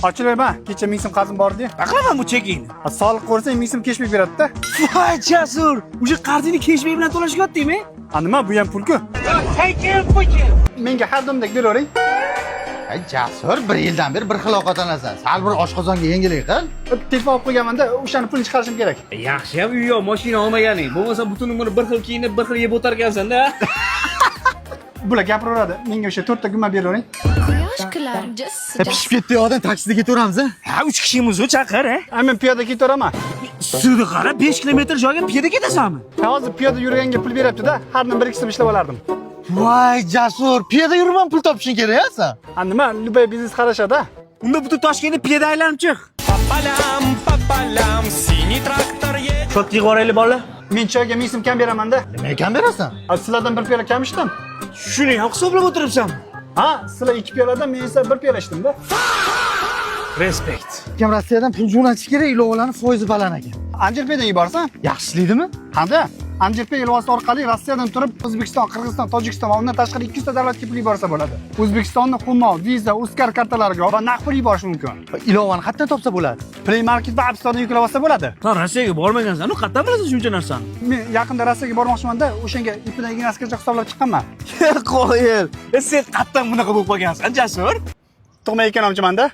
Ochilma, kecha 1000 so'm qarzim bor edi. Nima qilaman bu chekingni? Soliq ko'rsang 1000 so'm cashback beradi-da. Voy Jasur, o'sha qarzingni cashback bilan to'lashyaptingmi? Nima, bu ham pul-ku. Menga har doimdek beravering. Ay Jasur, 1 yildan beri bir xil ovqatlanasan. Sal bir oshqozonga yengillik qil. Telefon olib qo'yganman-da, o'shani pulini chiqarishim kerak. Yaxshiyam uy yo mashina olmaganing. Bo'lmasa butun umr bir xil kiyinib, bir xil yeb o'tarkansan-da. Bular gapiraveradi. Menga o'sha 4 ta gumma beravering. Quyosh kulardi. Pishib ketdi yo'qdan taksida ketaveramiz a? Ha, 3 kishimiz-ku chaqir, ha? Men piyoda ketaveraman. Sudi qara 5 kilometr joyga piyoda ketasanmi? Hozir piyoda yurganga pul beryapti-da, har bir ikki so'm ishlab olardim. Voy Jasur, piyoda yurman pul topishing kerak sen. Nima, любой biznes qarashadi. Unda butun Toshkentni piyoda aylanib chiq. Papalam, siniy traktor yetib. Shotga yuboraylik bolalar. Men choyga 1000 so'm kam beraman-da. Nima kam berasan? Sizlardan bir piyola kam ichdim. Shuni ham hisoblab o'tiribsanmi? Ha, sizlar 2 piyoladan men esa 1 piyola ichdim-da. Respekt. Kim Rossiyadan pul jo'natish kerak, ilovalarning foizi baland ekan. Anjelpaydan yuborsam, Yaxshi ishleydimi? qanda? Anjelpay ilovasi orqali Rossiyadan turib O'zbekiston, Qirg'iziston, Tojikiston va undan tashqari 200 ta davlatga pul yuborsa bo'ladi. O'zbekistonning Humo, Visa, Uzcard kartalariga va naqd pul yuborish mumkin. Ilovani qayerdan topsa bo'ladi? Play Market va App Storedan yuklab olsa bo'ladi. Sen Rossiyaga bormagansan-ku, qayerdan bilasan shuncha narsani? Men yaqinda Rossiyaga bormoqchiman-da, o'shanga ipidan ignasigacha hisoblab chiqqanman. Qo'yil. Sen qayerdan bunaqa bo'lib qolgansan, Jasur? Tug'ma ekan omchiman-da.